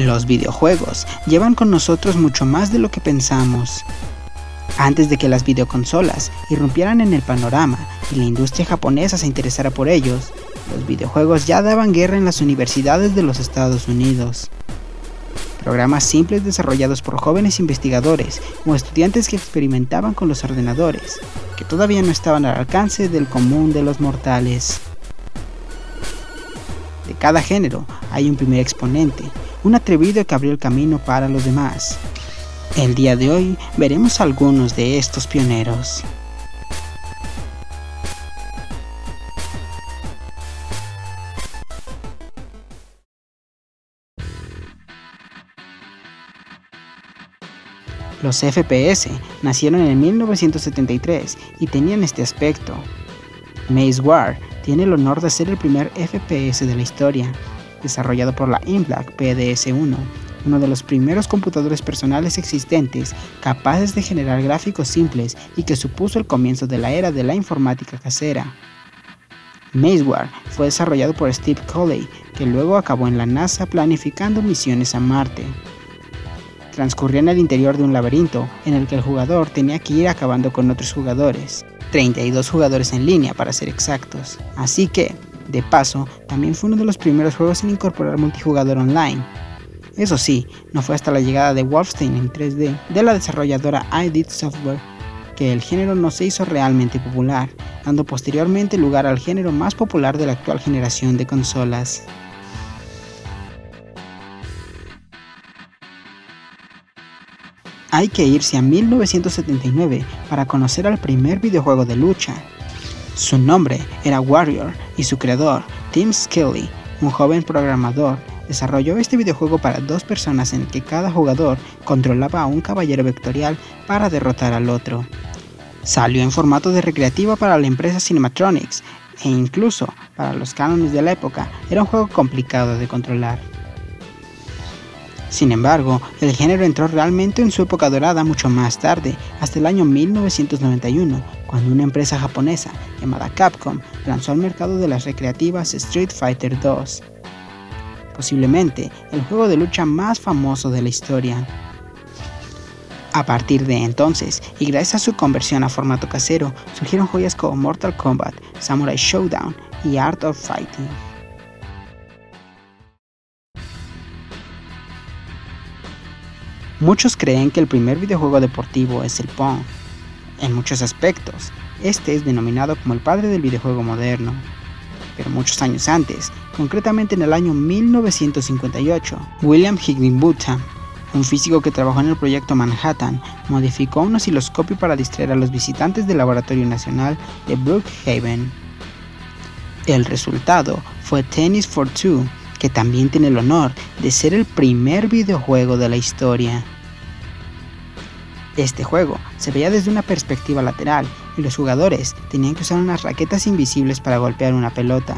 Los videojuegos llevan con nosotros mucho más de lo que pensamos. Antes de que las videoconsolas irrumpieran en el panorama y la industria japonesa se interesara por ellos, los videojuegos ya daban guerra en las universidades de los Estados Unidos. Programas simples desarrollados por jóvenes investigadores o estudiantes que experimentaban con los ordenadores, que todavía no estaban al alcance del común de los mortales. De cada género hay un primer exponente, un atrevido que abrió el camino para los demás. El día de hoy veremos algunos de estos pioneros. Los FPS nacieron en 1973 y tenían este aspecto. Maze War tiene el honor de ser el primer FPS de la historia, desarrollado por la ENIAC PDS-1, uno de los primeros computadores personales existentes capaces de generar gráficos simples y que supuso el comienzo de la era de la informática casera. Maze War fue desarrollado por Steve Cooley, que luego acabó en la NASA planificando misiones a Marte. Transcurría en el interior de un laberinto en el que el jugador tenía que ir acabando con otros jugadores, 32 jugadores en línea para ser exactos. Así que, de paso, también fue uno de los primeros juegos en incorporar multijugador online. Eso sí, no fue hasta la llegada de Wolfenstein en 3D de la desarrolladora id Software que el género no se hizo realmente popular, dando posteriormente lugar al género más popular de la actual generación de consolas. Hay que irse a 1979 para conocer al primer videojuego de lucha. Su nombre era Warrior y su creador, Tim Skelly, un joven programador, desarrolló este videojuego para dos personas en el que cada jugador controlaba a un caballero vectorial para derrotar al otro. Salió en formato de recreativa para la empresa Cinematronics e incluso para los cánones de la época era un juego complicado de controlar. Sin embargo, el género entró realmente en su época dorada mucho más tarde, hasta el año 1991, cuando una empresa japonesa llamada Capcom lanzó al mercado de las recreativas Street Fighter 2. Posiblemente el juego de lucha más famoso de la historia. A partir de entonces, y gracias a su conversión a formato casero, surgieron joyas como Mortal Kombat, Samurai Showdown y Art of Fighting. Muchos creen que el primer videojuego deportivo es el Pong. En muchos aspectos, este es denominado como el padre del videojuego moderno. Pero muchos años antes, concretamente en el año 1958, William Higginbotham, un físico que trabajó en el proyecto Manhattan, modificó un osciloscopio para distraer a los visitantes del Laboratorio Nacional de Brookhaven. El resultado fue Tennis for Two, que también tiene el honor de ser el primer videojuego de la historia. Este juego se veía desde una perspectiva lateral y los jugadores tenían que usar unas raquetas invisibles para golpear una pelota.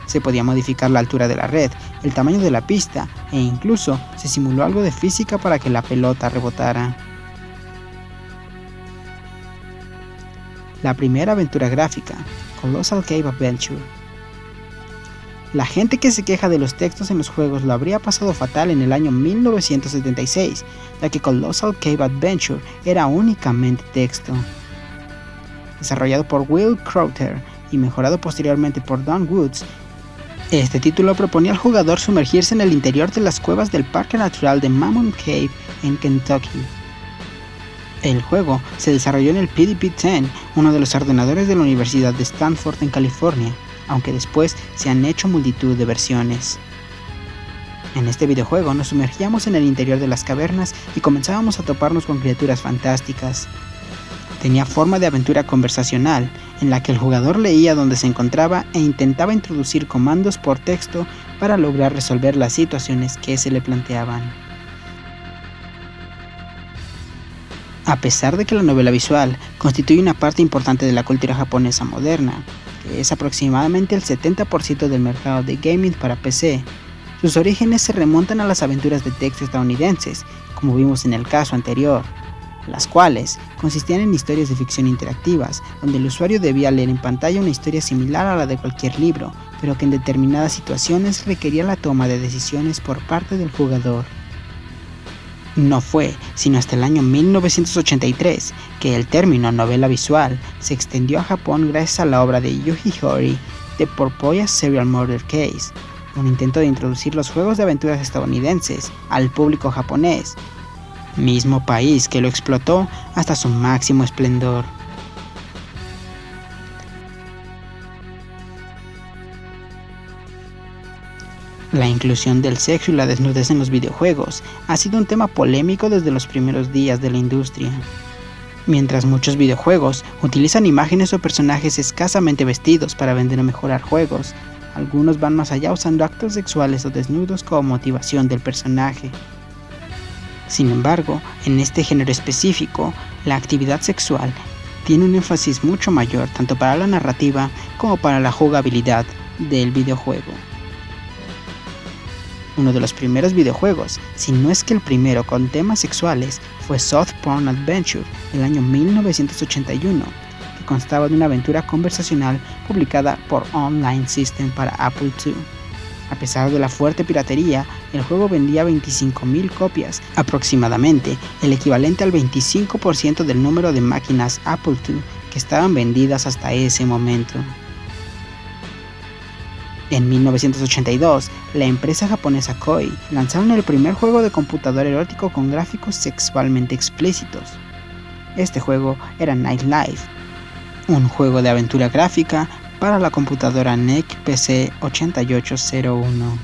Se podía modificar la altura de la red, el tamaño de la pista e incluso se simuló algo de física para que la pelota rebotara. La primera aventura gráfica, Colossal Cave Adventure. La gente que se queja de los textos en los juegos lo habría pasado fatal en el año 1976, ya que Colossal Cave Adventure era únicamente texto. Desarrollado por Will Crowther y mejorado posteriormente por Don Woods, este título proponía al jugador sumergirse en el interior de las cuevas del Parque Natural de Mammoth Cave en Kentucky. El juego se desarrolló en el PDP-10, uno de los ordenadores de la Universidad de Stanford en California, aunque después se han hecho multitud de versiones. En este videojuego nos sumergíamos en el interior de las cavernas y comenzábamos a toparnos con criaturas fantásticas. Tenía forma de aventura conversacional, en la que el jugador leía donde se encontraba e intentaba introducir comandos por texto para lograr resolver las situaciones que se le planteaban. A pesar de que la novela visual constituye una parte importante de la cultura japonesa moderna, que es aproximadamente el 70% del mercado de gaming para PC, sus orígenes se remontan a las aventuras de texto estadounidenses, como vimos en el caso anterior, las cuales consistían en historias de ficción interactivas, donde el usuario debía leer en pantalla una historia similar a la de cualquier libro, pero que en determinadas situaciones requería la toma de decisiones por parte del jugador. No fue sino hasta el año 1983 que el término novela visual se extendió a Japón gracias a la obra de Yuji Horii, The Porpoise Serial Murder Case, un intento de introducir los juegos de aventuras estadounidenses al público japonés, mismo país que lo explotó hasta su máximo esplendor. La inclusión del sexo y la desnudez en los videojuegos ha sido un tema polémico desde los primeros días de la industria. Mientras muchos videojuegos utilizan imágenes o personajes escasamente vestidos para vender o mejorar juegos, algunos van más allá usando actos sexuales o desnudos como motivación del personaje. Sin embargo, en este género específico, la actividad sexual tiene un énfasis mucho mayor tanto para la narrativa como para la jugabilidad del videojuego. Uno de los primeros videojuegos, si no es que el primero con temas sexuales, fue Soft Porn Adventure del año 1981, que constaba de una aventura conversacional publicada por Online System para Apple II. A pesar de la fuerte piratería, el juego vendía 25.000 copias, aproximadamente el equivalente al 25% del número de máquinas Apple II que estaban vendidas hasta ese momento. En 1982, la empresa japonesa Koei lanzaron el primer juego de computador erótico con gráficos sexualmente explícitos. Este juego era Night Life, un juego de aventura gráfica para la computadora NEC PC 8801.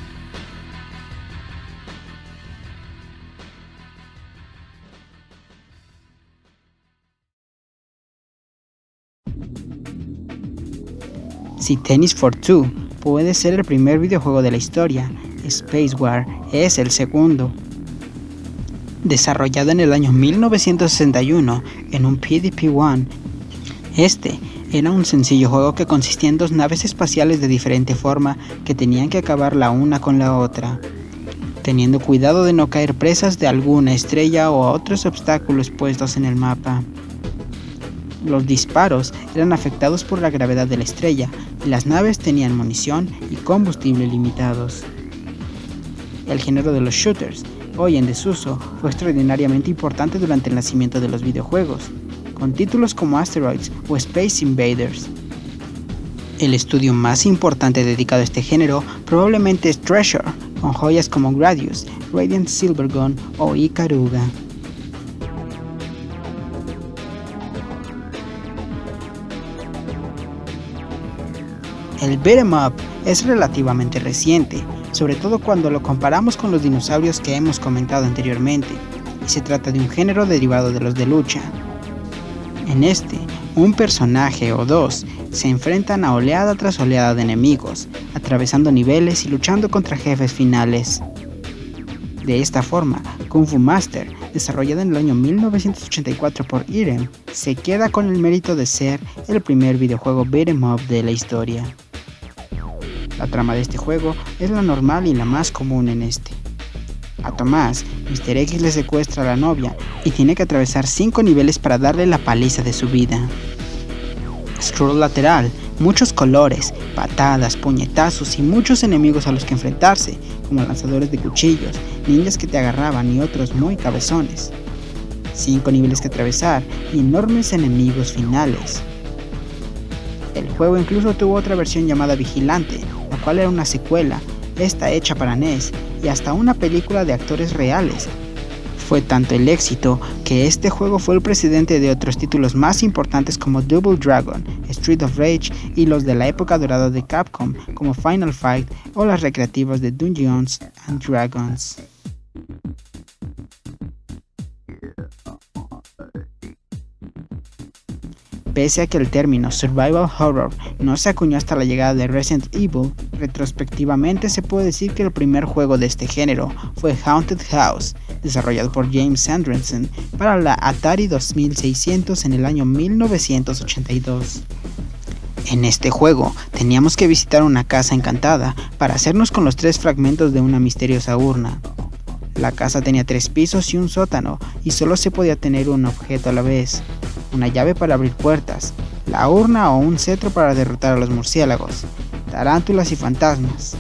Si Tennis for Two puede ser el primer videojuego de la historia, Spacewar es el segundo. Desarrollado en el año 1961 en un PDP-1, este era un sencillo juego que consistía en dos naves espaciales de diferente forma que tenían que acabar la una con la otra, teniendo cuidado de no caer presas de alguna estrella o otros obstáculos puestos en el mapa. Los disparos eran afectados por la gravedad de la estrella y las naves tenían munición y combustible limitados. El género de los shooters, hoy en desuso, fue extraordinariamente importante durante el nacimiento de los videojuegos, con títulos como Asteroids o Space Invaders. El estudio más importante dedicado a este género probablemente es Treasure, con joyas como Gradius, Radiant Silvergun o Ikaruga. El beat'em up es relativamente reciente, sobre todo cuando lo comparamos con los dinosaurios que hemos comentado anteriormente, y se trata de un género derivado de los de lucha. En este, un personaje o dos se enfrentan a oleada tras oleada de enemigos, atravesando niveles y luchando contra jefes finales. De esta forma, Kung Fu Master, desarrollado en el año 1984 por Irem, se queda con el mérito de ser el primer videojuego beat'em up de la historia. La trama de este juego es la normal y la más común en este. A Tomás, Mr. X le secuestra a la novia y tiene que atravesar 5 niveles para darle la paliza de su vida. Scroll lateral, muchos colores, patadas, puñetazos y muchos enemigos a los que enfrentarse, como lanzadores de cuchillos, ninjas que te agarraban y otros muy cabezones. 5 niveles que atravesar y enormes enemigos finales. El juego incluso tuvo otra versión llamada Vigilante, la cual era una secuela, esta hecha para NES, y hasta una película de actores reales. Fue tanto el éxito que este juego fue el precedente de otros títulos más importantes como Double Dragon, Street of Rage y los de la época dorada de Capcom como Final Fight o las recreativas de Dungeons and Dragons. Pese a que el término Survival Horror no se acuñó hasta la llegada de Resident Evil, retrospectivamente se puede decir que el primer juego de este género fue Haunted House, desarrollado por James Andreessen para la Atari 2600 en el año 1982. En este juego teníamos que visitar una casa encantada para hacernos con los 3 fragmentos de una misteriosa urna. La casa tenía 3 pisos y un sótano, y solo se podía tener un objeto a la vez: una llave para abrir puertas, la urna o un cetro para derrotar a los murciélagos. tarántulas y fantasmas.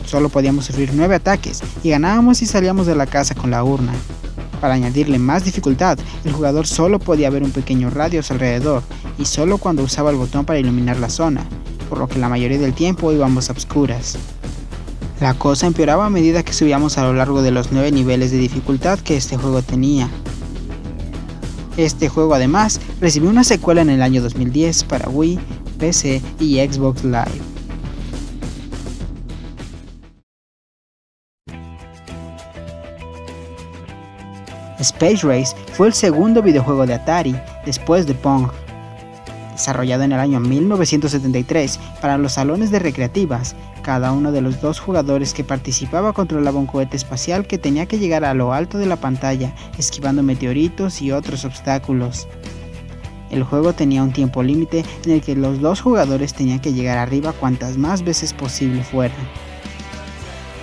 Solo podíamos sufrir 9 ataques y ganábamos si salíamos de la casa con la urna. Para añadirle más dificultad, el jugador solo podía ver un pequeño radio a su alrededor y solo cuando usaba el botón para iluminar la zona, por lo que la mayoría del tiempo íbamos a obscuras. La cosa empeoraba a medida que subíamos a lo largo de los 9 niveles de dificultad que este juego tenía. Este juego además recibió una secuela en el año 2010 para Wii, PC y Xbox Live. Space Race fue el segundo videojuego de Atari después de Pong. Desarrollado en el año 1973 para los salones de recreativas, cada uno de los 2 jugadores que participaba controlaba un cohete espacial que tenía que llegar a lo alto de la pantalla, esquivando meteoritos y otros obstáculos. El juego tenía un tiempo límite en el que los 2 jugadores tenían que llegar arriba cuantas más veces posible fueran.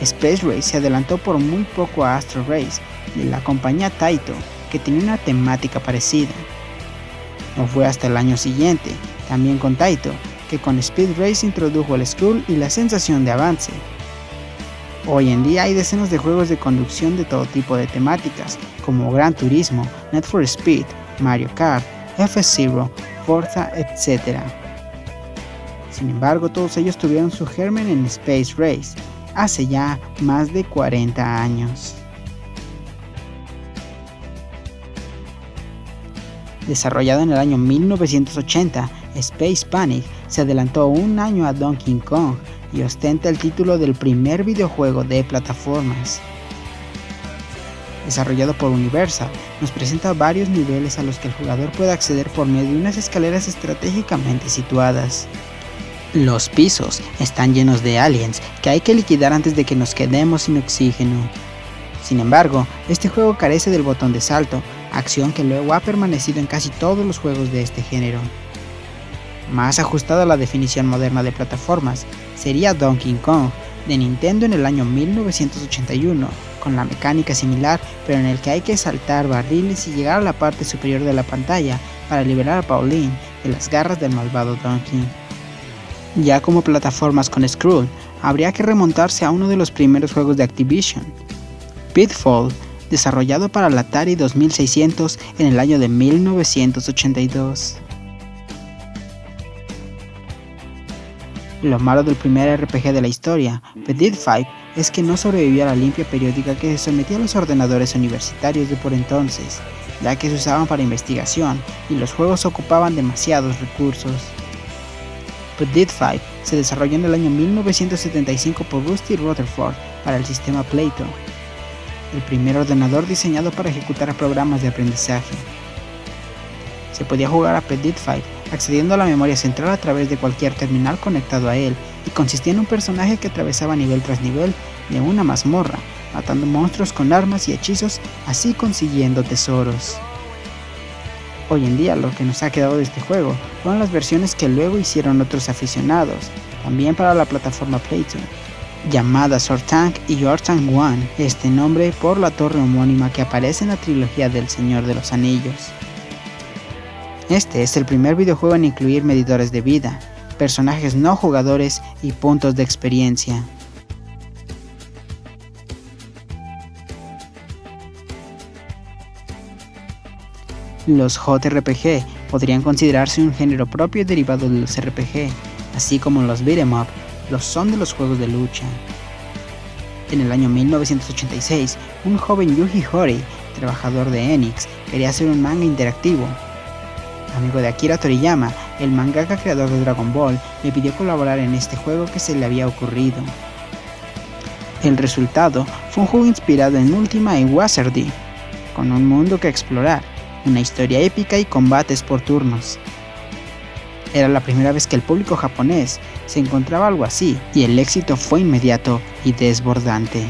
Space Race se adelantó por muy poco a Astro Race, de la compañía Taito, que tenía una temática parecida. No fue hasta el año siguiente, también con Taito, que con Speed Race introdujo el scroll y la sensación de avance. Hoy en día hay decenas de juegos de conducción de todo tipo de temáticas, como Gran Turismo, Need for Speed, Mario Kart, F-Zero, Forza, etc. Sin embargo, todos ellos tuvieron su germen en Space Race, hace ya más de 40 años. Desarrollado en el año 1980, Space Panic se adelantó un año a Donkey Kong y ostenta el título del primer videojuego de plataformas. Desarrollado por Universal, nos presenta varios niveles a los que el jugador puede acceder por medio de unas escaleras estratégicamente situadas. Los pisos están llenos de aliens que hay que liquidar antes de que nos quedemos sin oxígeno. Sin embargo, este juego carece del botón de salto, acción que luego ha permanecido en casi todos los juegos de este género. Más ajustado a la definición moderna de plataformas sería Donkey Kong de Nintendo en el año 1981, con la mecánica similar pero en el que hay que saltar barriles y llegar a la parte superior de la pantalla para liberar a Pauline de las garras del malvado Donkey. Ya como plataformas con scroll, habría que remontarse a uno de los primeros juegos de Activision, Pitfall, desarrollado para la Atari 2600 en el año de 1982. Lo malo del primer RPG de la historia, Petit Five, es que no sobrevivió a la limpia periódica que se sometía a los ordenadores universitarios de por entonces, ya que se usaban para investigación y los juegos ocupaban demasiados recursos. Petit Five se desarrolló en el año 1975 por Rusty Rutherford para el sistema Plato, el primer ordenador diseñado para ejecutar programas de aprendizaje. Se podía jugar a Petit Five accediendo a la memoria central a través de cualquier terminal conectado a él, y consistía en un personaje que atravesaba nivel tras nivel de una mazmorra, matando monstruos con armas y hechizos, así consiguiendo tesoros. Hoy en día lo que nos ha quedado de este juego fueron las versiones que luego hicieron otros aficionados, también para la plataforma Plato, llamadas Ortank y Ortank One, este nombre por la torre homónima que aparece en la trilogía del Señor de los Anillos. Este es el primer videojuego en incluir medidores de vida, personajes no jugadores y puntos de experiencia. Los JRPG podrían considerarse un género propio derivado de los RPG, así como los beat'em up lo son de los juegos de lucha. En el año 1986, un joven Yuji Horii, trabajador de Enix, quería hacer un manga interactivo. Amigo de Akira Toriyama, el mangaka creador de Dragon Ball, le pidió colaborar en este juego que se le había ocurrido. El resultado fue un juego inspirado en Ultima y Wizardry, con un mundo que explorar, una historia épica y combates por turnos. Era la primera vez que el público japonés se encontraba algo así, y el éxito fue inmediato y desbordante.